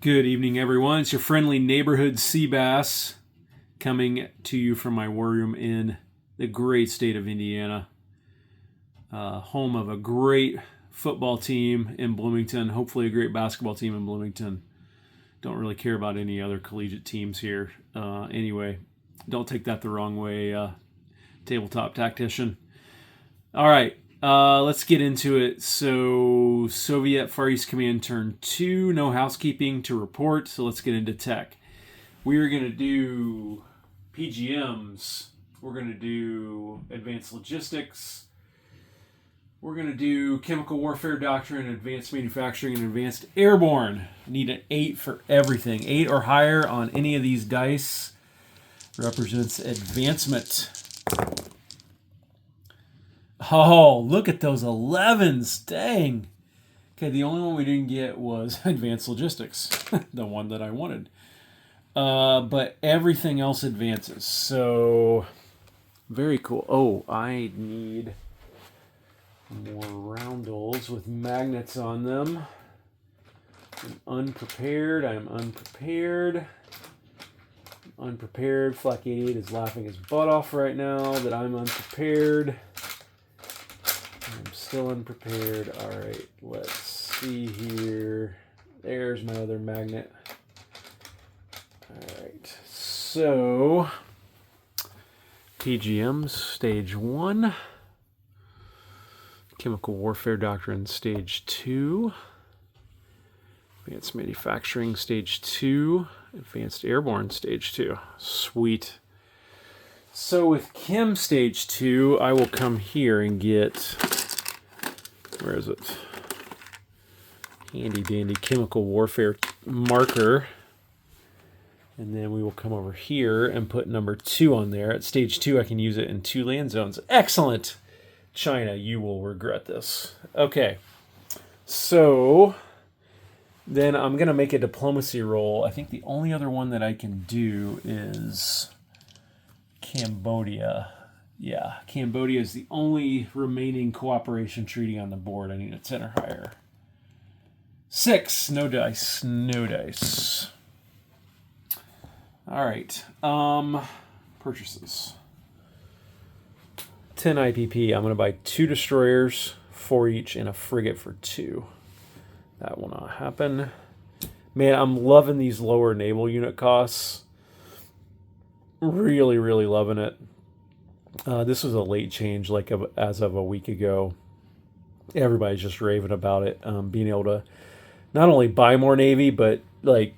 Good evening, everyone. It's your friendly neighborhood sea bass coming to you from my war room in the great state of Indiana, home of a great football team in Bloomington, hopefully a great basketball team in Bloomington. Don't really care about any other collegiate teams here. Anyway, don't take that the wrong way, tabletop tactician. All right. Let's get into it. So, Soviet Far East Command Turn 2, no housekeeping to report. So, let's get into tech. We are going to do PGMs. We're going to do advanced logistics. We're going to do chemical warfare doctrine, advanced manufacturing, and advanced airborne. Need an 8 for everything. 8 or higher on any of these dice represents advancement. Oh, look at those 11s. Dang. Okay, the only one we didn't get was advanced logistics, the one that I wanted. But everything else advances. So, very cool. Oh, I need more roundels with magnets on them. I'm unprepared. Unprepared. Flak 88 is laughing his butt off right now that I'm unprepared. I'm still unprepared. All right, let's see here. There's my other magnet. All right, so PGMs, stage 1. Chemical warfare doctrine, stage 2. Advanced manufacturing, stage 2. Advanced airborne, stage 2. Sweet. So with Chem stage 2, I will come here and get, where is it? Handy dandy chemical warfare marker. And then we will come over here and put number 2 on there. At stage 2, I can use it in 2 land zones. Excellent! China, you will regret this. Okay. So then I'm going to make a diplomacy roll. I think the only other one that I can do is Cambodia. Yeah, Cambodia is the only remaining cooperation treaty on the board. I need a 10 or higher. 6. No dice. No dice. All right. Purchases. 10 IPP. I'm going to buy 2 destroyers, 4 each, and a frigate for 2. That will not happen. Man, I'm loving these lower naval unit costs. Really, really loving it. This was a late change, like as of a week ago. Everybody's just raving about it. Being able to not only buy more Navy, but like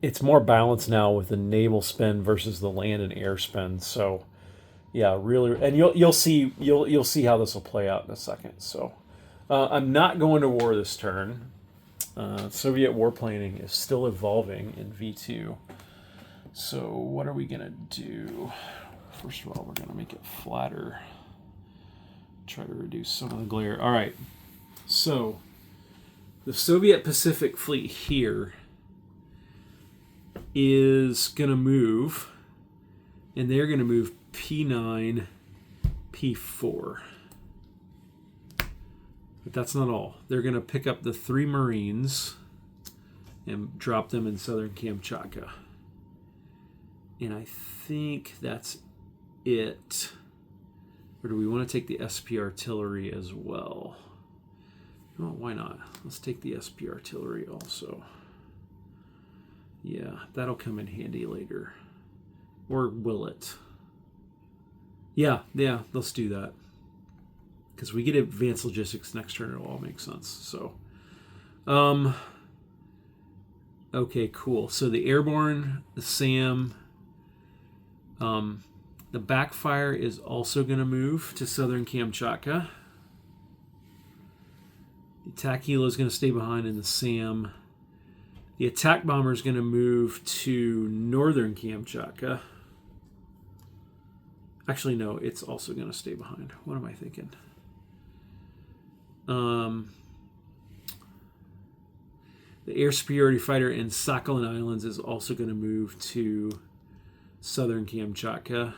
it's more balanced now with the naval spend versus the land and air spend. So, yeah, really, and you'll see how this will play out in a second. So, I'm not going to war this turn. Soviet war planning is still evolving in V2. So what are we going to do? First of all, we're going to make it flatter. Try to reduce some of the glare. All right. So the Soviet Pacific Fleet here is going to move, and they're going to move P9, P4. But that's not all. They're going to pick up the 3 Marines and drop them in southern Kamchatka. And I think that's it. Or do we want to take the SP artillery as well? Well, why not? Let's take the SP artillery also. Yeah, that'll come in handy later. Or will it? Yeah, let's do that. Because we get advanced logistics next turn, it'll all make sense. So, okay, cool. So the airborne, the SAM, the backfire is also going to move to southern Kamchatka. The attack helo is going to stay behind in the SAM. The attack bomber is going to move to northern Kamchatka. Actually, no, it's also going to stay behind. What am I thinking? The air superiority fighter in Sakhalin Islands is also going to move to southern Kamchatka.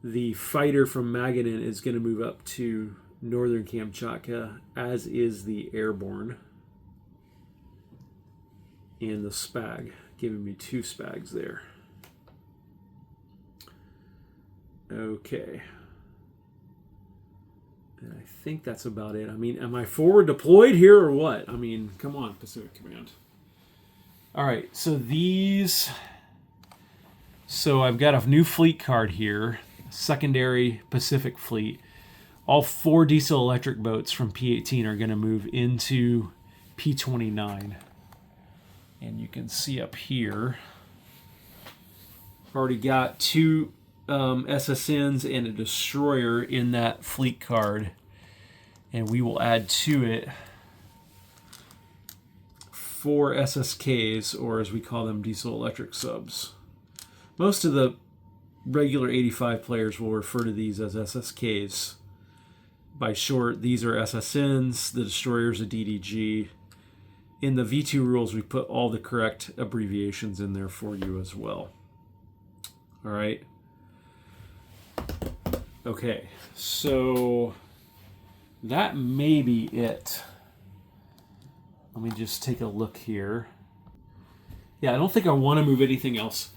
The fighter from Magadan is going to move up to Northern Kamchatka, as is the Airborne and the SPAG, giving me 2 SPAGs there. Okay. And I think that's about it. I mean, am I forward deployed here or what? I mean, come on, Pacific Command. All right, so these... So I've got a new fleet card here, secondary Pacific Fleet. All 4 diesel electric boats from P-18 are going to move into P-29. And you can see up here, I've already got 2 SSNs and a destroyer in that fleet card. And we will add to it 4 SSKs, or as we call them, diesel electric subs. Most of the regular 85 players will refer to these as SSKs. By short, these are SSNs, the destroyer's a DDG. In the V2 rules, we put all the correct abbreviations in there for you as well. All right. Okay, so that may be it. Let me just take a look here. Yeah, I don't think I want to move anything else.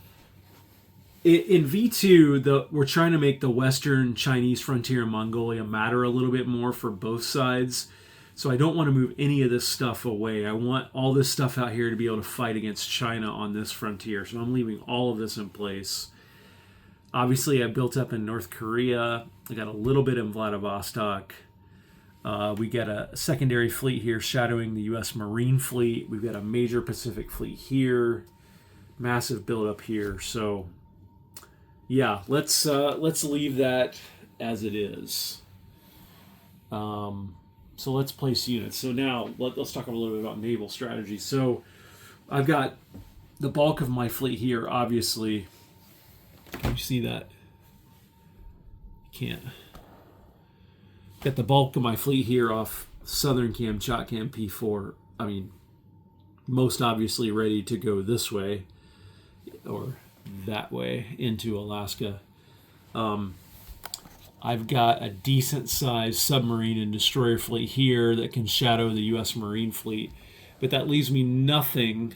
In V2, we're trying to make the Western Chinese frontier in Mongolia matter a little bit more for both sides. So I don't want to move any of this stuff away. I want all this stuff out here to be able to fight against China on this frontier. So I'm leaving all of this in place. Obviously, I built up in North Korea. I got a little bit in Vladivostok. We got a secondary fleet here shadowing the U.S. Marine Fleet. We've got a major Pacific Fleet here. Massive buildup here. So, yeah, let's leave that as it is. So let's place units. So now let's talk a little bit about naval strategy. So I've got the bulk of my fleet here, obviously. Can you see that? Can't. Got the bulk of my fleet here off southern Kamchatka and P4. I mean, most obviously ready to go this way or that way into Alaska. I've got a decent-sized submarine and destroyer fleet here that can shadow the U.S. Marine Fleet, but that leaves me nothing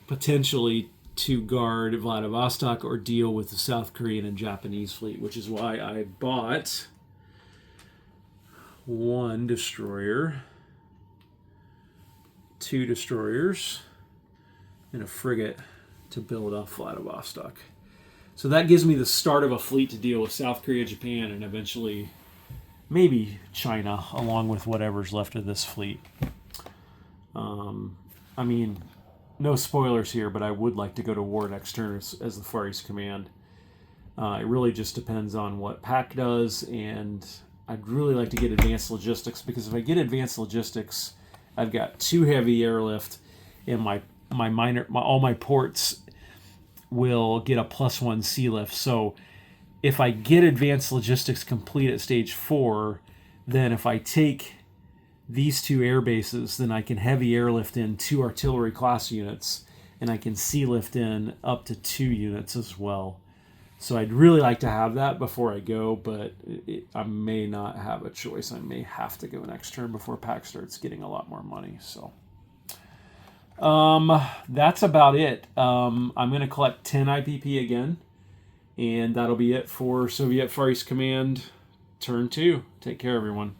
potentially to guard Vladivostok or deal with the South Korean and Japanese fleet, which is why I bought 1 destroyer, 2 destroyers, and a frigate to build off Vladivostok. So that gives me the start of a fleet to deal with South Korea, Japan, and eventually maybe China, along with whatever's left of this fleet. I mean, no spoilers here, but I would like to go to war next turn as the Far East Command. It really just depends on what PAC does, and I'd really like to get advanced logistics, because if I get advanced logistics, I've got 2 heavy airlift, and all my ports will get a +1 sea lift. So if I get advanced logistics complete at stage 4, then if I take these 2 air bases, then I can heavy airlift in 2 artillery class units, and I can sea lift in up to 2 units as well. So I'd really like to have that before I go, but I may not have a choice. I may have to go next turn before PAC starts getting a lot more money. So that's about it. I'm going to collect 10 IPP again, and that'll be it for Soviet Far East Command turn 2. Take care, everyone.